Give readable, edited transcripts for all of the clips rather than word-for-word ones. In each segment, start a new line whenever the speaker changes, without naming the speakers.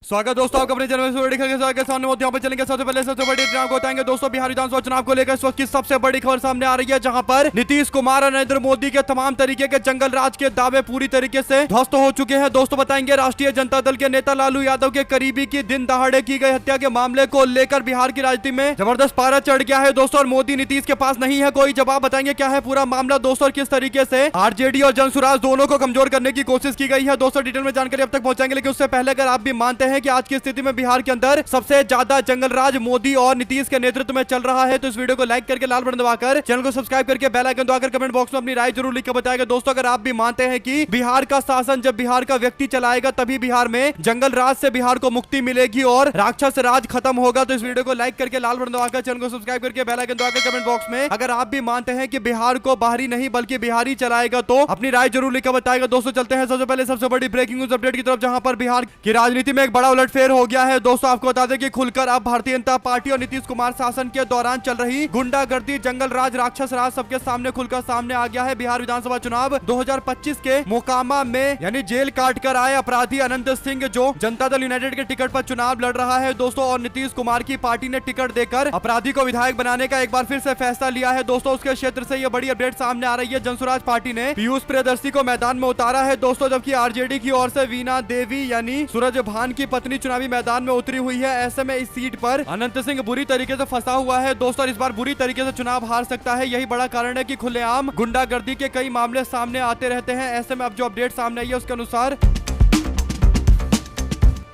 स्वागत दोस्तों आपका अपने चैनल के सामने मुद्दे पर चलेंगे। सबसे पहले सबसे बड़ी खबर को बताएंगे दोस्तों। बिहार विधानसभा चुनाव को लेकर इस वक्त की सबसे बड़ी खबर सामने आ रही है, जहां पर नीतीश कुमार और नरेंद्र मोदी के तमाम तरीके के जंगल राज के दावे पूरी तरीके से ध्वस्त हो चुके हैं। दोस्तों बताएंगे राष्ट्रीय जनता दल के नेता लालू यादव के करीबी की दिन दहाड़े की गई हत्या के मामले को लेकर बिहार की राजनीति में जबरदस्त पारा चढ़ गया है दोस्तों, और मोदी नीतीश के पास नहीं है कोई जवाब। बताएंगे क्या है पूरा मामला दोस्तों, और किस तरीके से आरजेडी और जनसुराज दोनों को कमजोर करने की कोशिश की गई है दोस्तों। डिटेल में जानकारी अब तक पहुंचाएंगे, लेकिन उससे पहले अगर आप भी मानते हैं कि आज की स्थिति में बिहार के अंदर सबसे ज्यादा जंगल राज मोदी और नीतीश के नेतृत्व में चल रहा है, तो इस वीडियो को लाइक करके लाल बटन दबाकर चैनल को सब्सक्राइब करके बेल आइकन दबाकर कमेंट बॉक्स में अपनी राय जरूर लिख कर बताएगा दोस्तों। अगर आप भी मानते हैं कि बिहार का शासन जब बिहार का व्यक्ति चलाएगा तभी बिहार में जंगल राज से बिहार को मुक्ति मिलेगी और राक्षस राज खत्म होगा, तो इस वीडियो को लाइक करके लाल बटन दबाकर चैनल को सब्सक्राइब करके बेल आइकन दबाकर कमेंट बॉक्स में अगर आप भी मानते हैं कि बिहार को बाहरी नहीं बल्कि बिहारी चलाएगा तो अपनी राय जरूर लिखकर बताएगा दोस्तों। चलते हैं सबसे पहले सबसे बड़ी ब्रेकिंग न्यूज अपडेट की तरफ, जहां पर बिहार की राजनीति में एक बड़ा उलटफेर हो गया है दोस्तों। आपको बता दें कि खुलकर अब भारतीय जनता पार्टी और नीतीश कुमार शासन के दौरान चल रही गुंडागर्दी, जंगल राज, राक्षस राज सबके सामने खुलकर सामने आ गया है। बिहार विधानसभा चुनाव 2025 के मोकामा में यानी जेल काट कर आए अपराधी अनंत सिंह जो जनता दल यूनाइटेड के टिकट पर चुनाव लड़ रहा है दोस्तों, और नीतीश कुमार की पार्टी ने टिकट देकर अपराधी को विधायक बनाने का एक बार फिर से फैसला लिया है दोस्तों। उसके क्षेत्र से यह बड़ी अपडेट सामने आ रही है। जनसुराज पार्टी ने पीयूष प्रियदर्शी को मैदान में उतारा है दोस्तों, जबकि आरजेडी की ओर से वीना देवी यानी सूरज भान की पत्नी चुनावी मैदान में उतरी हुई है। ऐसे में इस सीट पर अनंत सिंह बुरी तरीके से फंसा हुआ है दोस्तों, और इस बार बुरी तरीके से चुनाव हार सकता है। यही बड़ा कारण है कि खुलेआम गुंडागर्दी के कई मामले सामने आते रहते हैं। ऐसे में अब जो अपडेट सामने आई है उसके अनुसार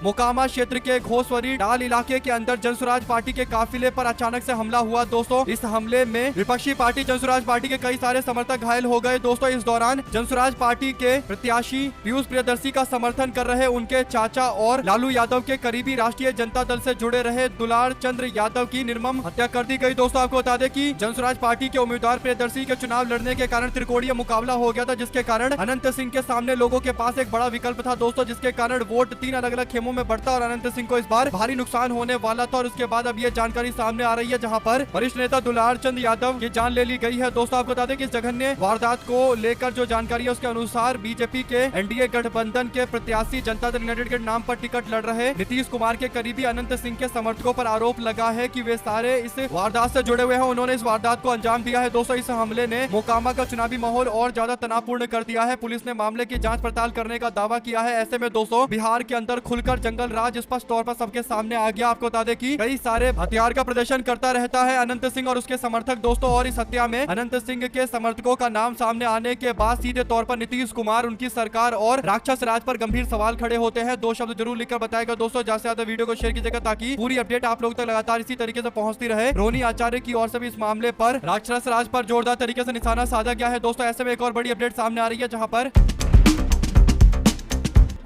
मोकामा क्षेत्र के घोसवरी डाल इलाके के अंदर जनसुराज पार्टी के काफिले पर अचानक से हमला हुआ दोस्तों। इस हमले में विपक्षी पार्टी जनसुराज पार्टी के कई सारे समर्थक घायल हो गए दोस्तों। इस दौरान जनसुराज पार्टी के प्रत्याशी पीयूष प्रियदर्शी का समर्थन कर रहे उनके चाचा और लालू यादव के करीबी राष्ट्रीय जनता दल से जुड़े रहे दुलार चंद्र यादव की निर्मम हत्या कर दी गई दोस्तों। आपको बता दें कि जनसुराज पार्टी के उम्मीदवार प्रियदर्शी के चुनाव लड़ने के कारण त्रिकोणीय मुकाबला हो गया था, जिसके कारण अनंत सिंह के सामने लोगों के पास एक बड़ा विकल्प था दोस्तों, जिसके कारण वोट 3 अलग अलग खेमों में बढ़ता और अनंत सिंह को इस बार भारी नुकसान होने वाला था। और उसके बाद अब ये जानकारी सामने आ रही है, जहां पर वरिष्ठ नेता दुलार चंद यादव की जान ले ली गई है दोस्तों। आपको बता दें कि इस जघन्य वारदात को लेकर जो जानकारी है उसके अनुसार बीजेपी के एनडीए गठबंधन के प्रत्याशी जनता दल यूनाइटेड के नाम पर टिकट लड़ रहे नीतीश कुमार के करीबी अनंत सिंह के समर्थकों पर आरोप लगा है कि वे सारे इस वारदात से जुड़े हुए हैं। उन्होंने इस वारदात को अंजाम दिया है दोस्तों। इस हमले ने मोकामा का चुनावी माहौल और ज्यादा तनावपूर्ण कर दिया है। पुलिस ने मामले की जांच पड़ताल करने का दावा किया है। ऐसे में दोस्तों बिहार के अंदर खुलकर जंगल राज स्पष्ट तौर पर सबके सामने आ गया। आपको बता दें कि कई सारे हथियार का प्रदर्शन करता रहता है अनंत सिंह और उसके समर्थक दोस्तों, और इस हत्या में अनंत सिंह के समर्थकों का नाम सामने आने के बाद सीधे तौर पर नीतीश कुमार, उनकी सरकार और राक्षस राज पर गंभीर सवाल खड़े होते हैं। 2 शब्द जरूर लिखकर बताएगा दोस्तों, ज्यादा से ज्यादा वीडियो को शेयर कीजिएगा ताकि पूरी अपडेट आप लोग तक लगातार इसी तरीके से पहुंचती रहे। रोनी आचार्य की ओर से भी इस मामले पर राक्षस राज पर जोरदार तरीके से निशाना साधा गया है दोस्तों। ऐसे में एक और बड़ी अपडेट सामने आ रही है, जहां पर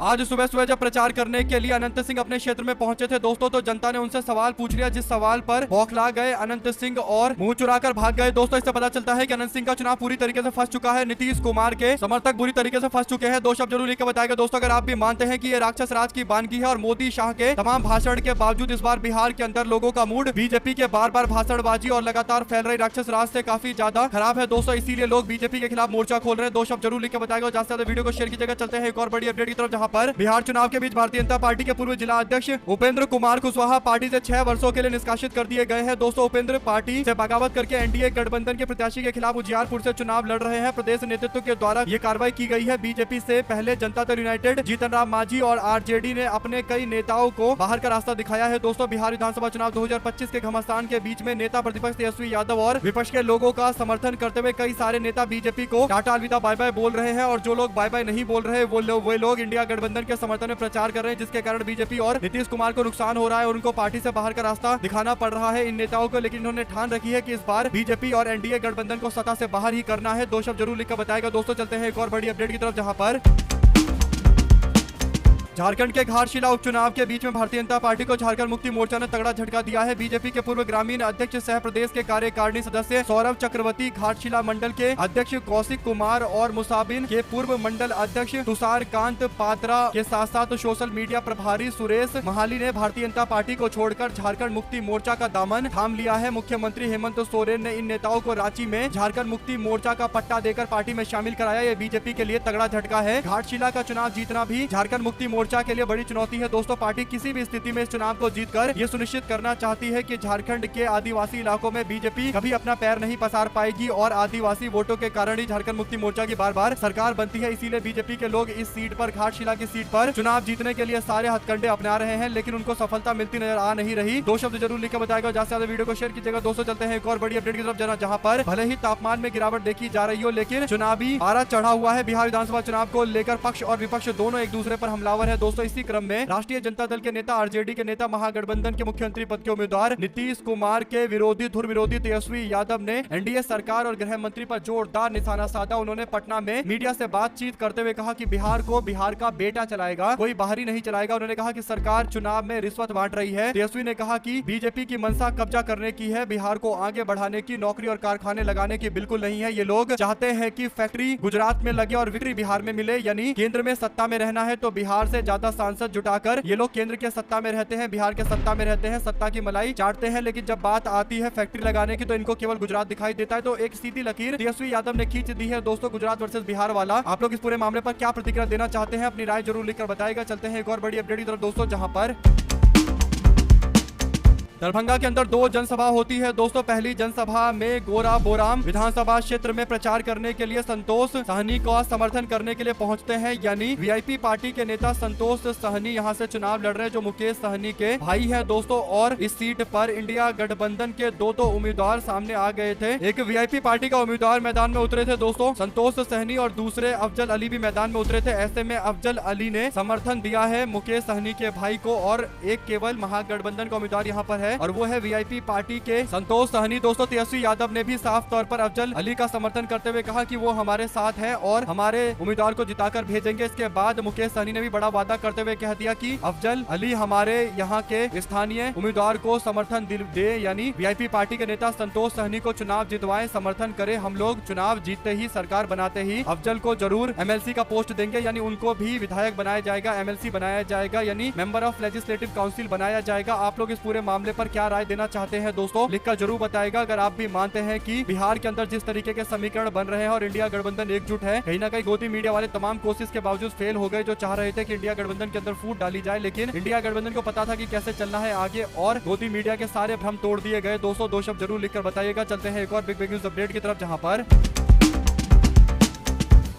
आज सुबह सुबह जब प्रचार करने के लिए अनंत सिंह अपने क्षेत्र में पहुंचे थे दोस्तों, तो जनता ने उनसे सवाल पूछ लिया, जिस सवाल पर बौखला गए अनंत सिंह और मुंह चुराकर भाग गए दोस्तों। इससे पता चलता है कि अनंत सिंह का चुनाव पूरी तरीके से फंस चुका है। नीतीश कुमार के समर्थक बुरी तरीके से फंस चुके हैं। 2 शब्द जरूर लिखकर बताएगा दोस्तों, अगर आप भी मानते हैं कि ये राक्षस राज की वानगी है और मोदी शाह के तमाम भाषण के बावजूद इस बार बिहार के अंदर लोगों का मूड बीजेपी के बार बार भाषणबाजी और लगातार फैल रही राक्षस राज से काफी ज्यादा खराब है दोस्तों, इसीलिए लोग बीजेपी के खिलाफ मोर्चा खोल रहे हैं। 2 शब्द जरूर लिखकर बताएगा, ज्यादा से ज्यादा वीडियो को शेयर कीजिएगा। चलते हैं एक और बड़ी अपडेट की तरफ, जहां पर बिहार चुनाव के बीच भारतीय जनता पार्टी के पूर्व जिला अध्यक्ष उपेंद्र कुमार कुशवाहा पार्टी से 6 वर्षों के लिए निष्कासित कर दिए गए हैं दोस्तों। उपेंद्र पार्टी से बगावत करके एनडीए गठबंधन के प्रत्याशी के खिलाफ उजियारपुर से चुनाव लड़ रहे हैं। प्रदेश नेतृत्व के द्वारा ये कार्रवाई की गई है। बीजेपी से पहले जनता दल यूनाइटेड, जीतन राम मांझी और आरजेडी ने अपने कई नेताओं को बाहर का रास्ता दिखाया है दोस्तों। बिहार विधानसभा चुनाव 2025 के घमासान के बीच में नेता प्रतिपक्ष तेजस्वी यादव और विपक्ष के लोगों का समर्थन करते हुए कई सारे नेता बीजेपी को टाटा अलविदा बाय बाय बोल रहे हैं, और जो लोग बाय बाय नहीं बोल रहे वो लोग इंडिया गठबंधन के समर्थन में प्रचार कर रहे हैं, जिसके कारण बीजेपी और नीतीश कुमार को नुकसान हो रहा है और उनको पार्टी से बाहर का रास्ता दिखाना पड़ रहा है इन नेताओं को। लेकिन इन्होंने ठान रखी है कि इस बार बीजेपी और एनडीए गठबंधन को सत्ता से बाहर ही करना है। 2 शब्द जरूर लिखकर बताएगा दोस्तों। चलते हैं एक और बड़ी अपडेट की तरफ, जहां पर झारखंड के घाटशिला उपचुनाव के बीच में भारतीय जनता पार्टी को झारखंड मुक्ति मोर्चा ने तगड़ा झटका दिया है। बीजेपी के पूर्व ग्रामीण अध्यक्ष सह प्रदेश के कार्यकारिणी सदस्य सौरभ चक्रवर्ती, घाटशिला मंडल के अध्यक्ष कौशिक कुमार और मुसाबिन के पूर्व मंडल अध्यक्ष तुषार कांत पात्रा के साथ साथ सोशल मीडिया प्रभारी सुरेश महाली ने भारतीय जनता पार्टी को छोड़कर झारखंड मुक्ति मोर्चा का दामन थाम लिया है। मुख्यमंत्री हेमंत सोरेन ने इन नेताओं को रांची में झारखंड मुक्ति मोर्चा का पट्टा देकर पार्टी में शामिल कराया। यह बीजेपी के लिए तगड़ा झटका है। घाटशिला का चुनाव जीतना भी झारखंड मुक्ति मोर्चा मोर्चा के लिए बड़ी चुनौती है दोस्तों। पार्टी किसी भी स्थिति में इस चुनाव को जीतकर ये सुनिश्चित करना चाहती है कि झारखंड के आदिवासी इलाकों में बीजेपी कभी अपना पैर नहीं पसार पाएगी और आदिवासी वोटों के कारण ही झारखंड मुक्ति मोर्चा की बार बार सरकार बनती है। इसीलिए बीजेपी के लोग इस सीट पर, घाटशिला की सीट पर चुनाव जीतने के लिए सारे हथकंडे अपना रहे हैं, लेकिन उनको सफलता मिलती नजर आ नहीं रही। 2 शब्द जरूर लिखकर बताएगा, ज्यादा से ज्यादा वीडियो को शेयर कीजिएगा दोस्तों। चलते हैं एक और बड़ी अपडेट की तरफ, जहां पर भले ही तापमान में गिरावट देखी जा रही हो, लेकिन चुनावी पारा चढ़ा हुआ है। बिहार विधानसभा चुनाव को लेकर पक्ष और विपक्ष दोनों एक दूसरे पर हमलावर है दोस्तों। इसी क्रम में राष्ट्रीय जनता दल के नेता, आरजेडी के नेता, महागठबंधन के मुख्यमंत्री पद के उम्मीदवार नीतीश कुमार के विरोधी, धुर विरोधी तेजस्वी यादव ने एनडीए सरकार और गृह मंत्री पर जोरदार निशाना साधा। उन्होंने पटना में मीडिया से बातचीत करते हुए कहा कि बिहार को बिहार का बेटा चलाएगा, कोई बाहरी नहीं चलाएगा। उन्होंने कहा कि सरकार चुनाव में रिश्वत बांट रही है। तेजस्वी ने कहा कि बीजेपी की मंशा कब्जा करने की है, बिहार को आगे बढ़ाने की, नौकरी और कारखाने लगाने की बिल्कुल नहीं है। ये लोग चाहते हैं कि फैक्ट्री गुजरात में लगे और बिक्री बिहार में मिले, यानी केंद्र में सत्ता में रहना है तो बिहार से ज्यादा सांसद जुटाकर ये लोग केंद्र के सत्ता में रहते हैं, बिहार के सत्ता में रहते हैं, सत्ता की मलाई चाटते हैं। लेकिन जब बात आती है फैक्ट्री लगाने की तो इनको केवल गुजरात दिखाई देता है। तो एक सीधी लकीर तेजस्वी यादव ने खींच दी है दोस्तों, गुजरात वर्सेस बिहार वाला। आप लोग इस पूरे मामले पर क्या प्रतिक्रिया देना चाहते हैं, अपनी राय जरूर लिखकर बताएगा। चलते हैं एक और बड़ी अपडेट की तरफ दोस्तों, जहां पर दरभंगा के अंदर 2 जनसभा होती है दोस्तों। पहली जनसभा में गोरा बोराम विधानसभा क्षेत्र में प्रचार करने के लिए संतोष सहनी का समर्थन करने के लिए पहुंचते हैं, यानी वीआईपी पार्टी के नेता संतोष सहनी यहां से चुनाव लड़ रहे हैं, जो मुकेश सहनी के भाई है दोस्तों। और इस सीट पर इंडिया गठबंधन के 2 उम्मीदवार सामने आ गए थे। एक वीआईपी पार्टी का उम्मीदवार मैदान में उतरे थे दोस्तों, संतोष सहनी, और दूसरे अफजल अली भी मैदान में उतरे थे। ऐसे में अफजल अली ने समर्थन दिया है मुकेश सहनी के भाई को, और एक केवल महागठबंधन का उम्मीदवार यहाँ पर है और वो है वीआईपी पार्टी के संतोष सहनी दोस्तों। तेजस्वी यादव ने भी साफ तौर पर अफजल अली का समर्थन करते हुए कहा कि वो हमारे साथ है और हमारे उम्मीदवार को जिताकर भेजेंगे। इसके बाद मुकेश सहनी ने भी बड़ा वादा करते हुए कह दिया कि अफजल अली हमारे यहाँ के स्थानीय उम्मीदवार को समर्थन दे, यानी वीआईपी पार्टी के नेता संतोष सहनी को चुनाव जितवाए, समर्थन करे। हम लोग चुनाव जीतते ही, सरकार बनाते ही अफजल को जरूर एमएलसी का पोस्ट देंगे, यानी उनको भी विधायक बनाया जाएगा, एमएलसी बनाया जाएगा, यानी मेंबर ऑफ लेजिस्लेटिव काउंसिल बनाया जाएगा। आप लोग इस पूरे मामले पर क्या राय देना चाहते हैं दोस्तों, लिखकर जरूर बताएगा। अगर आप भी मानते हैं कि बिहार के अंदर जिस तरीके के समीकरण बन रहे हैं और इंडिया गठबंधन एकजुट है, कहीं ना कहीं गोदी मीडिया वाले तमाम कोशिश के बावजूद फेल हो गए, जो चाह रहे थे कि इंडिया गठबंधन के अंदर फूट डाली जाए, लेकिन इंडिया गठबंधन को पता था कि कैसे चलना है आगे, और गोदी मीडिया के सारे भ्रम तोड़ दिए गए दोस्तों। 2 शब्द जरूर लिखकर बताइएगा। चलते हैं एक और बिग न्यूज अपडेट की तरफ, जहां पर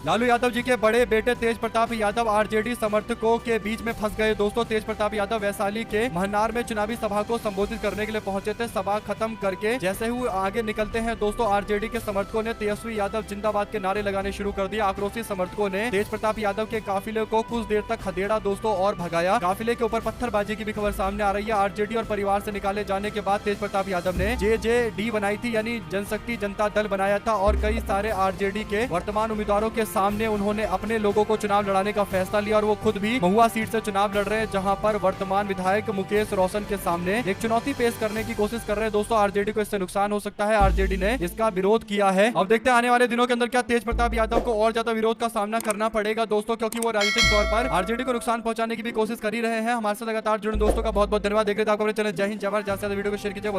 लालू यादव जी के बड़े बेटे तेज प्रताप यादव आरजेडी समर्थकों के बीच में फंस गए दोस्तों। तेज प्रताप यादव वैशाली के महनार में चुनावी सभा को संबोधित करने के लिए पहुंचे थे। सभा खत्म करके जैसे ही आगे निकलते हैं दोस्तों, आरजेडी के समर्थकों ने तेजस्वी यादव जिंदाबाद के नारे लगाने शुरू कर दिए। आक्रोशित समर्थकों ने तेज प्रताप यादव के काफिले को कुछ देर तक खदेड़ा दोस्तों और भगाया। काफिले के ऊपर पत्थरबाजी की भी खबर सामने आ रही है। आरजेडी और परिवार से निकाले जाने के बाद तेज प्रताप यादव ने जेजेडी बनाई थी, यानी जनशक्ति जनता दल बनाया था, और कई सारे आरजेडी के वर्तमान उम्मीदवारों के सामने उन्होंने अपने लोगों को चुनाव लड़ाने का फैसला लिया, और वो खुद भी महुआ सीट से चुनाव लड़ रहे हैं, जहां पर वर्तमान विधायक मुकेश रोशन के सामने एक चुनौती पेश करने की कोशिश कर रहे हैं दोस्तों। आरजेडी को इससे नुकसान हो सकता है, आरजेडी ने इसका विरोध किया है। अब देखते हैं आने वाले दिनों के अंदर क्या तेज प्रताप यादव को और ज्यादा विरोध का सामना करना पड़ेगा दोस्तों, क्योंकि वो राजनीतिक तौर पर आरजेडी को नुकसान पहुंचाने की भी कोशिश कर ही रहे हैं। हमारे साथ लगातार जुड़े दोस्तों का बहुत बहुत धन्यवाद। देख रहे थे आपको अपने चैनल जय हिंद जय भारत। ज्यादा वीडियो को शेयर कीजिए।